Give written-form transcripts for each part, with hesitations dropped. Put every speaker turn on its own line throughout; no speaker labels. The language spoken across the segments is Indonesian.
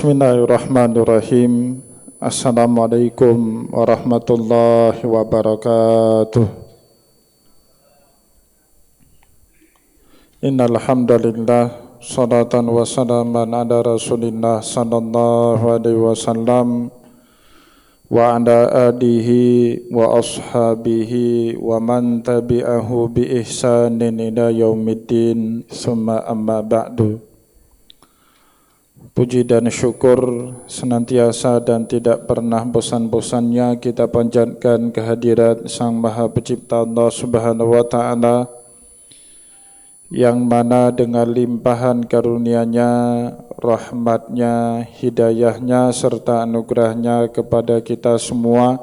Bismillahirrahmanirrahim. Assalamualaikum warahmatullahi wabarakatuh. Innal hamdalillah salatan wa salaman ala Rasulillah sallallahu alaihi wasallam wa ala alihi wa ashabihi wa man tabi'ahu bi ihsanin ila yaumiddin. Summa amma ba'du. Puji dan syukur senantiasa dan tidak pernah bosan-bosannya kita panjatkan kehadirat Sang Maha Pencipta Allah Subhanahu wa Ta'ala, yang mana dengan limpahan karunia-Nya, rahmat-Nya, hidayah-Nya serta anugerah-Nya kepada kita semua,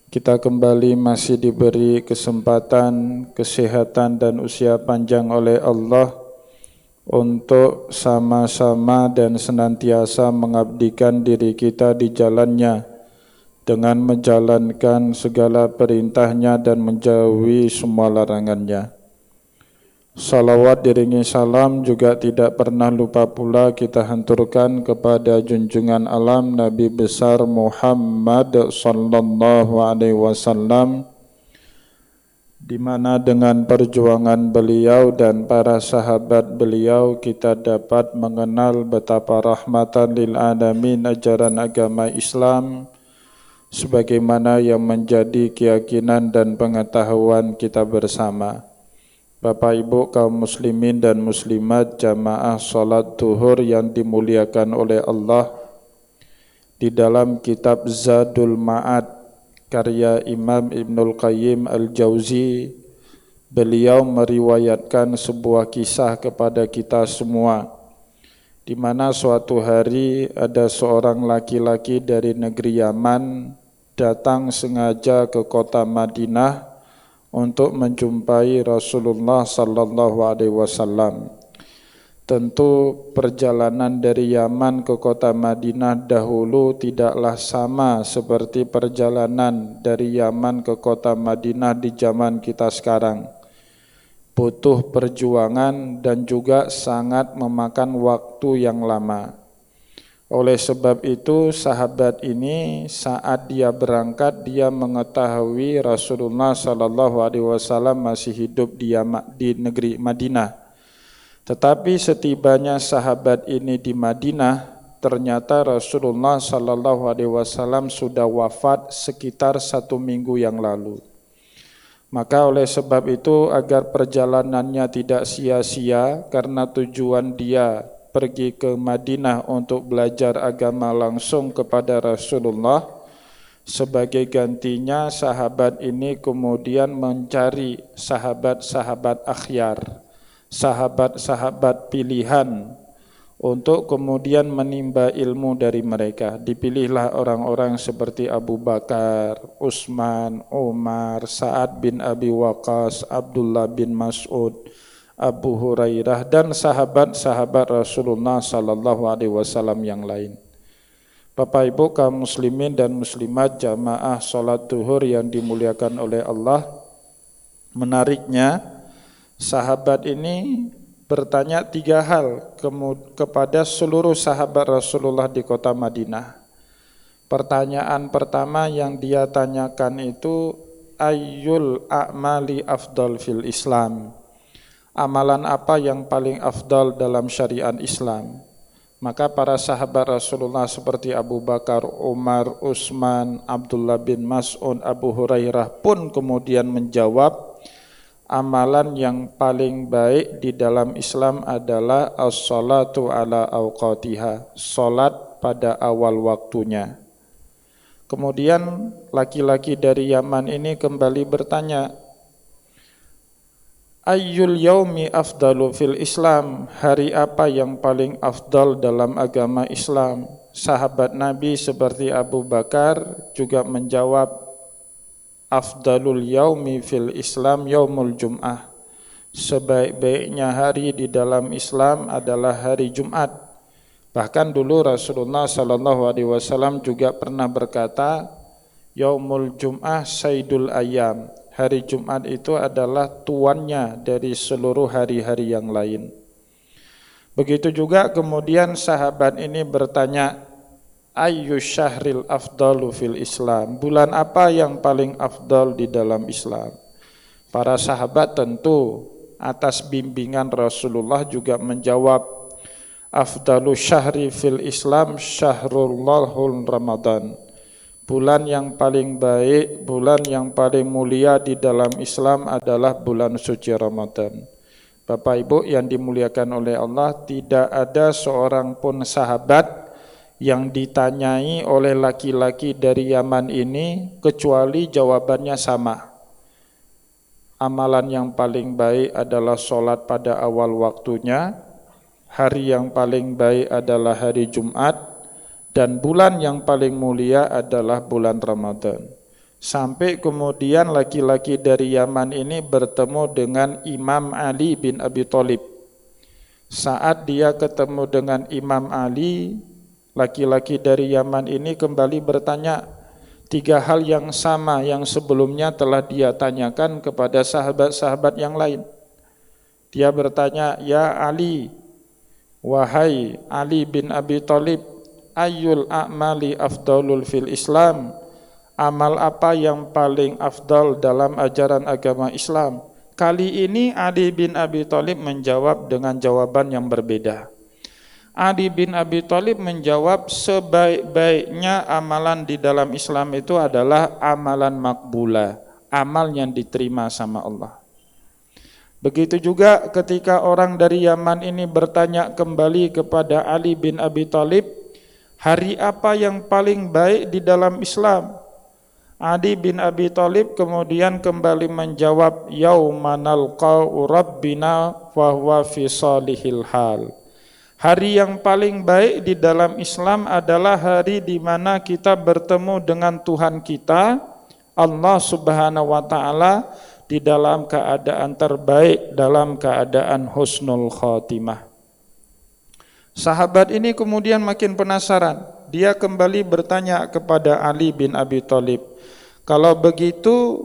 kita kembali masih diberi kesempatan, kesehatan dan usia panjang oleh Allah untuk sama-sama dan senantiasa mengabdikan diri kita di jalannya dengan menjalankan segala perintahnya dan menjauhi semua larangannya. Salawat diringi salam juga tidak pernah lupa pula kita hanturkan kepada junjungan alam Nabi besar Muhammad sallallahu alaihi wasallam, di mana dengan perjuangan beliau dan para sahabat beliau kita dapat mengenal betapa rahmatan lil alamin ajaran agama Islam sebagaimana yang menjadi keyakinan dan pengetahuan kita bersama. Bapak Ibu kaum muslimin dan muslimat jamaah salat zuhur yang dimuliakan oleh Allah, di dalam kitab Zadul Ma'ad karya Imam Ibnul Qayyim Al-Jauzi, beliau meriwayatkan sebuah kisah kepada kita semua, di mana suatu hari ada seorang laki-laki dari negeri Yaman datang sengaja ke kota Madinah untuk menjumpai Rasulullah sallallahu alaihi wasallam. Tentu perjalanan dari Yaman ke kota Madinah dahulu tidaklah sama seperti perjalanan dari Yaman ke kota Madinah di zaman kita sekarang. Butuh perjuangan dan juga sangat memakan waktu yang lama. Oleh sebab itu sahabat ini saat dia berangkat dia mengetahui Rasulullah sallallahu alaihi wasallam masih hidup di negeri Madinah. Tetapi setibanya sahabat ini di Madinah, ternyata Rasulullah sallallahu alaihi wasallam sudah wafat sekitar 1 minggu yang lalu. Maka oleh sebab itu agar perjalanannya tidak sia-sia, karena tujuan dia pergi ke Madinah untuk belajar agama langsung kepada Rasulullah, sebagai gantinya sahabat ini kemudian mencari sahabat-sahabat akhyar, sahabat-sahabat pilihan untuk kemudian menimba ilmu dari mereka. Dipilihlah orang-orang seperti Abu Bakar, Utsman, Umar, Sa'ad bin Abi Waqqas, Abdullah bin Mas'ud, Abu Hurairah dan sahabat-sahabat Rasulullah sallallahu alaihi wasallam yang lain. Bapak Ibu kaum muslimin dan muslimat jamaah salat zuhur yang dimuliakan oleh Allah, menariknya sahabat ini bertanya 3 hal kepada seluruh sahabat Rasulullah di kota Madinah. Pertanyaan pertama yang dia tanyakan itu, ayyul a'mali afdal fil Islam? Amalan apa yang paling afdal dalam syariat Islam? Maka para sahabat Rasulullah seperti Abu Bakar, Umar, Utsman, Abdullah bin Mas'ud, Abu Hurairah pun kemudian menjawab, amalan yang paling baik di dalam Islam adalah as-salatu ala awqatiha, salat pada awal waktunya. Kemudian laki-laki dari Yaman ini kembali bertanya, ayyul yaumi afdalu fil Islam? Hari apa yang paling afdal dalam agama Islam? Sahabat Nabi seperti Abu Bakar juga menjawab, afdalul yaumi fil Islam yaumul Jum'ah. Sebaik-baiknya hari di dalam Islam adalah hari Jumat. Bahkan dulu Rasulullah sallallahu alaihi wasallam juga pernah berkata, yaumul Jum'ah sayyidul ayyam. Hari Jumat itu adalah tuannya dari seluruh hari-hari yang lain. Begitu juga kemudian sahabat ini bertanya, ayyu syahril afdalu fil Islam, bulan apa yang paling afdal di dalam Islam? Para sahabat tentu atas bimbingan Rasulullah juga menjawab, afdalu syahri fil Islam syahrullahul Ramadan. Bulan yang paling baik, bulan yang paling mulia di dalam Islam adalah bulan suci Ramadan. Bapak Ibu yang dimuliakan oleh Allah, tidak ada seorang pun sahabat yang ditanyai oleh laki-laki dari Yaman ini kecuali jawabannya sama. Amalan yang paling baik adalah sholat pada awal waktunya, hari yang paling baik adalah hari Jumat, dan bulan yang paling mulia adalah bulan Ramadan. Sampai kemudian laki-laki dari Yaman ini bertemu dengan Imam Ali bin Abi Thalib. Saat dia ketemu dengan Imam Ali, laki-laki dari Yaman ini kembali bertanya 3 hal yang sama yang sebelumnya telah dia tanyakan kepada sahabat-sahabat yang lain. Dia bertanya, ya Ali, wahai Ali bin Abi Thalib, ayyul a'mali afdalul fil Islam, amal apa yang paling afdal dalam ajaran agama Islam? Kali ini Ali bin Abi Thalib menjawab dengan jawaban yang berbeda. Ali bin Abi Thalib menjawab, sebaik-baiknya amalan di dalam Islam itu adalah amalan makbulah, amal yang diterima sama Allah. Begitu juga ketika orang dari Yaman ini bertanya kembali kepada Ali bin Abi Thalib, hari apa yang paling baik di dalam Islam? Ali bin Abi Thalib kemudian kembali menjawab, yauma nalqa'u rabbina wa huwa fi salihil hal. Hari yang paling baik di dalam Islam adalah hari di mana kita bertemu dengan Tuhan kita, Allah Subhanahu wa taala, di dalam keadaan terbaik, dalam keadaan husnul khatimah. Sahabat ini kemudian makin penasaran. Dia kembali bertanya kepada Ali bin Abi Thalib, kalau begitu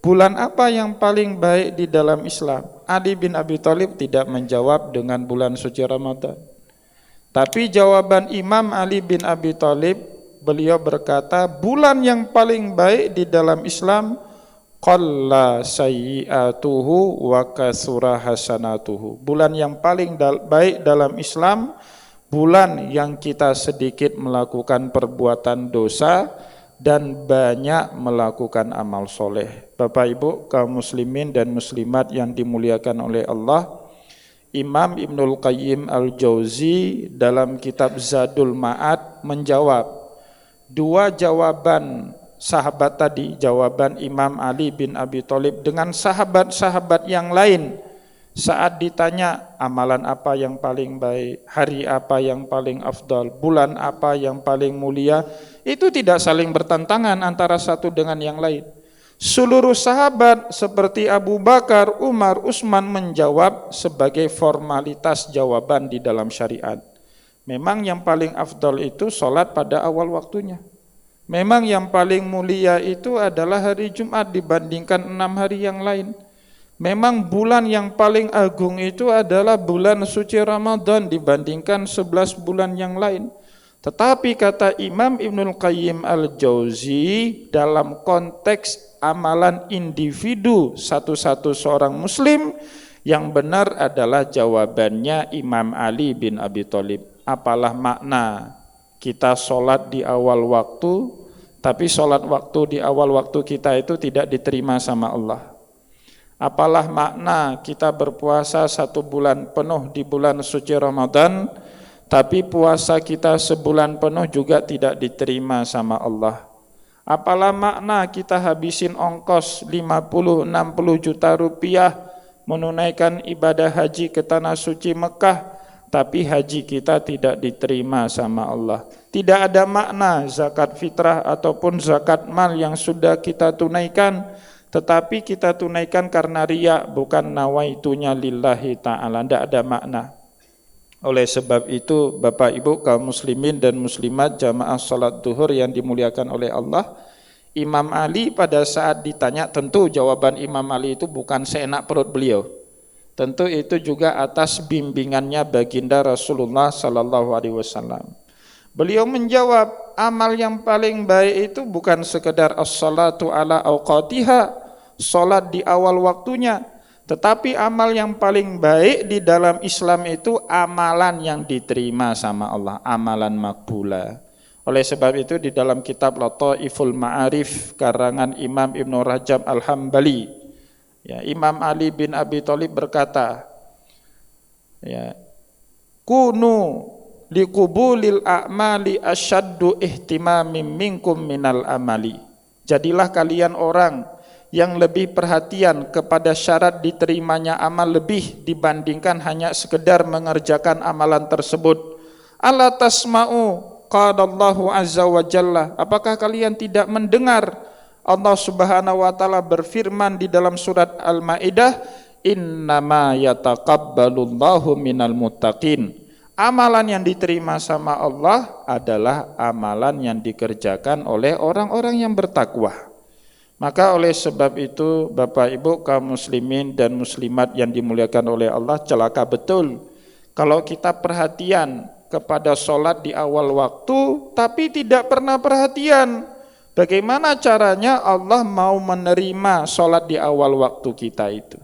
bulan apa yang paling baik di dalam Islam? Ali bin Abi Thalib tidak menjawab dengan bulan suci Ramadan. Tapi jawaban Imam Ali bin Abi Thalib, beliau berkata, bulan yang paling baik di dalam Islam, qalla sayyi'atuhu wa kasura hasanatuhu. Bulan yang paling baik dalam Islam, bulan yang kita sedikit melakukan perbuatan dosa dan banyak melakukan amal soleh. Bapak Ibu kaum muslimin dan muslimat yang dimuliakan oleh Allah, Imam Ibnul Qayyim Al-Jauzi dalam kitab Zadul Ma'ad menjawab 2 jawaban sahabat tadi, jawaban Imam Ali bin Abi Thalib dengan sahabat-sahabat yang lain saat ditanya amalan apa yang paling baik, hari apa yang paling afdal, bulan apa yang paling mulia, itu tidak saling bertentangan antara satu dengan yang lain. Seluruh sahabat seperti Abu Bakar, Umar, Utsman menjawab sebagai formalitas jawaban di dalam syariat. Memang yang paling afdal itu sholat pada awal waktunya. Memang yang paling mulia itu adalah hari Jumat dibandingkan 6 hari yang lain. Memang bulan yang paling agung itu adalah bulan suci Ramadan dibandingkan 11 bulan yang lain. Tetapi kata Imam Ibnul Qayyim Al-Jauzi, dalam konteks amalan individu satu-satu seorang muslim, yang benar adalah jawabannya Imam Ali bin Abi Thalib. Apalah makna kita sholat di awal waktu, tapi sholat waktu di awal waktu kita itu tidak diterima sama Allah. Apalah makna kita berpuasa 1 bulan penuh di bulan suci Ramadan, tapi puasa kita sebulan penuh juga tidak diterima sama Allah. Apalah makna kita habisin ongkos 50-60 juta rupiah menunaikan ibadah haji ke tanah suci Mekah, tapi haji kita tidak diterima sama Allah. Tidak ada makna zakat fitrah ataupun zakat mal yang sudah kita tunaikan, tetapi kita tunaikan karena riya, bukan nawaitunya lillahi ta'ala. Tidak ada makna. Oleh sebab itu, Bapak Ibu kaum muslimin dan muslimat jamaah salat duhur yang dimuliakan oleh Allah, Imam Ali pada saat ditanya, tentu jawaban Imam Ali itu bukan seenak perut beliau. Tentu itu juga atas bimbingannya baginda Rasulullah sallallahu alaihi wasallam. Beliau menjawab, amal yang paling baik itu bukan sekedar as-salatu ala awqatiha, salat di awal waktunya, tetapi amal yang paling baik di dalam Islam itu amalan yang diterima sama Allah, amalan makbula. Oleh sebab itu di dalam kitab Lataiful Ma'arif karangan Imam Ibnu Rajab Al-Hambali, ya, Imam Ali bin Abi Thalib berkata, ya, kunu liqubulil a'mali asyaddu ihtimamim minkum minal amali. Jadilah kalian orang yang lebih perhatian kepada syarat diterimanya amal lebih dibandingkan hanya sekedar mengerjakan amalan tersebut. Ala tasma'u qadallahu azza wa jalla. Apakah kalian tidak mendengar Allah Subhanahu wa taala berfirman di dalam surat Al-Maidah, innama yataqabbalullahu minal muttaqin. Amalan yang diterima sama Allah adalah amalan yang dikerjakan oleh orang-orang yang bertakwa. Maka oleh sebab itu Bapak Ibu kaum muslimin dan muslimat yang dimuliakan oleh Allah, celaka betul kalau kita perhatian kepada sholat di awal waktu tapi tidak pernah perhatian bagaimana caranya Allah mau menerima sholat di awal waktu kita itu.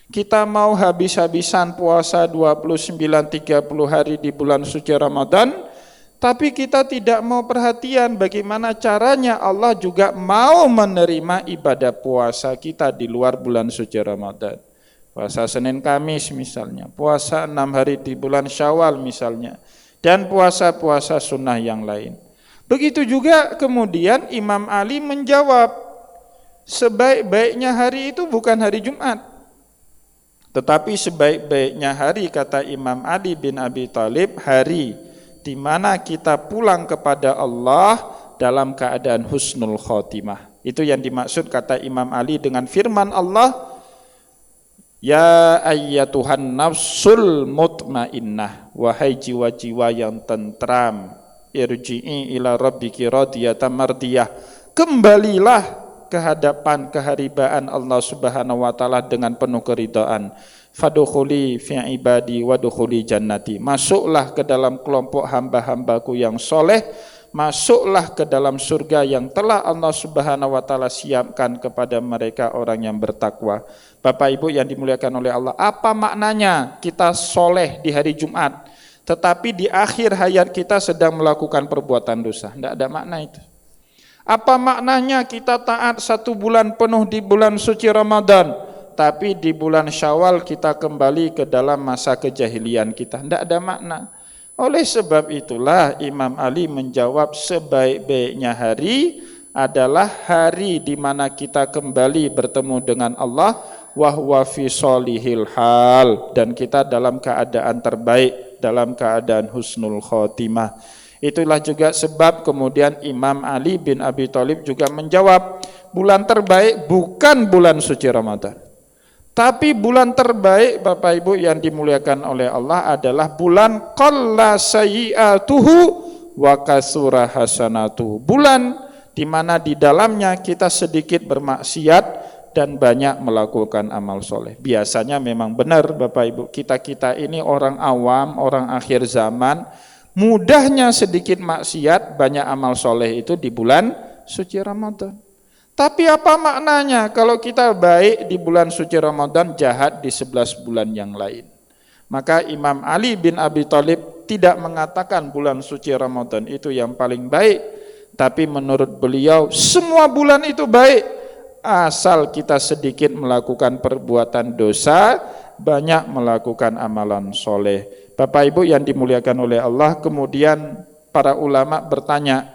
Kita mau habis-habisan puasa 29-30 hari di bulan suci Ramadan, tapi kita tidak mau perhatian bagaimana caranya Allah juga mau menerima ibadah puasa kita di luar bulan suci Ramadan. Puasa Senin Kamis misalnya, puasa 6 hari di bulan Syawal misalnya, dan puasa-puasa sunnah yang lain. Begitu juga kemudian Imam Ali menjawab, sebaik-baiknya hari itu bukan hari Jumat, tetapi sebaik-baiknya hari, kata Imam Ali bin Abi Thalib, hari di mana kita pulang kepada Allah dalam keadaan husnul khotimah. Itu yang dimaksud kata Imam Ali dengan firman Allah, ya ayyatuhan nafsul mutmainnah, wahai jiwa-jiwa yang tentram, irji'i ila rabbiki radiyatan mardiyah, kembalilah ke hadapan keharibaan Allah Subhanahu wa taala dengan penuh keridhaan. Fadkhuli fi ibadi wadkhuli jannati, masuklah ke dalam kelompok hamba-hambaku yang soleh, masuklah ke dalam surga yang telah Allah Subhanahu wa taala siapkan kepada mereka orang yang bertakwa. Bapak Ibu yang dimuliakan oleh Allah, apa maknanya kita soleh di hari Jumat tetapi di akhir hayat kita sedang melakukan perbuatan dosa? Tidak ada makna itu. Apa maknanya kita taat 1 bulan penuh di bulan suci Ramadan, tapi di bulan Syawal kita kembali ke dalam masa kejahilian kita? Tidak ada makna. Oleh sebab itulah Imam Ali menjawab, sebaik-baiknya hari adalah hari di mana kita kembali bertemu dengan Allah, wa huwa fi sholihil hal, dan kita dalam keadaan terbaik, dalam keadaan husnul khotimah. Itulah juga sebab kemudian Imam Ali bin Abi Thalib juga menjawab, bulan terbaik bukan bulan suci Ramadan, tapi bulan terbaik Bapak Ibu yang dimuliakan oleh Allah adalah bulan qalla sayyi'atuhu wa kasura hasanatuhu, bulan di mana di dalamnya kita sedikit bermaksiat dan banyak melakukan amal soleh. Biasanya memang benar Bapak Ibu, kita ini orang awam, orang akhir zaman, mudahnya sedikit maksiat, banyak amal soleh itu di bulan suci Ramadan. Tapi apa maknanya kalau kita baik di bulan suci Ramadan, jahat di 11 bulan yang lain? Maka Imam Ali bin Abi Thalib tidak mengatakan bulan suci Ramadan itu yang paling baik, tapi menurut beliau semua bulan itu baik, asal kita sedikit melakukan perbuatan dosa, banyak melakukan amalan soleh. Bapak Ibu yang dimuliakan oleh Allah, kemudian para ulama bertanya,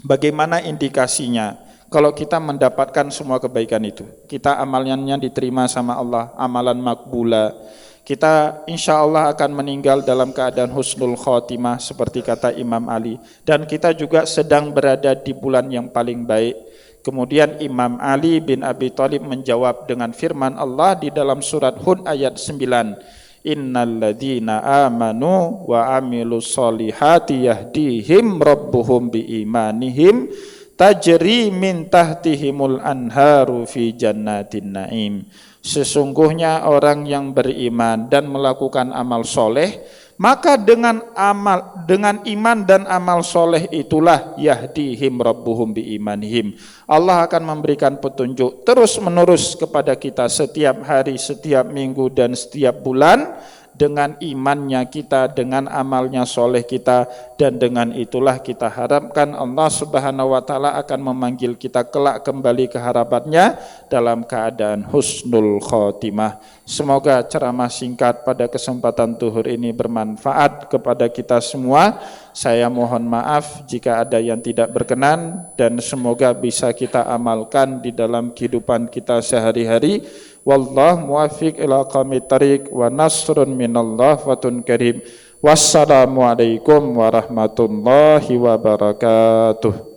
bagaimana indikasinya kalau kita mendapatkan semua kebaikan itu? Kita amalnya diterima sama Allah, amalan makbula. Kita insya Allah akan meninggal dalam keadaan husnul khotimah seperti kata Imam Ali. Dan kita juga sedang berada di bulan yang paling baik. Kemudian Imam Ali bin Abi Thalib menjawab dengan firman Allah di dalam surat Hud ayat 9. Innalladzina amanu wa amilus solihati yahdihim rabbuhum biimanihim tajri min tahtihimul anharu fi jannatin naim. Sesungguhnya orang yang beriman dan melakukan amal soleh, maka dengan iman dan amal soleh itulah yahdihim rabbuhum biimanihim. Allah akan memberikan petunjuk terus menerus kepada kita setiap hari, setiap minggu dan setiap bulan, dengan imannya kita, dengan amalnya soleh kita, dan dengan itulah kita harapkan Allah Subhanahu wa taala akan memanggil kita kelak kembali ke hadapannya dalam keadaan husnul khotimah. Semoga ceramah singkat pada kesempatan zuhur ini bermanfaat kepada kita semua. Saya mohon maaf jika ada yang tidak berkenan, dan semoga bisa kita amalkan di dalam kehidupan kita sehari-hari. Wallahu muwaffiq ila aqwamit thariq wa nasrun minallah wa tun karim. Wassalamualaikum warahmatullahi wabarakatuh.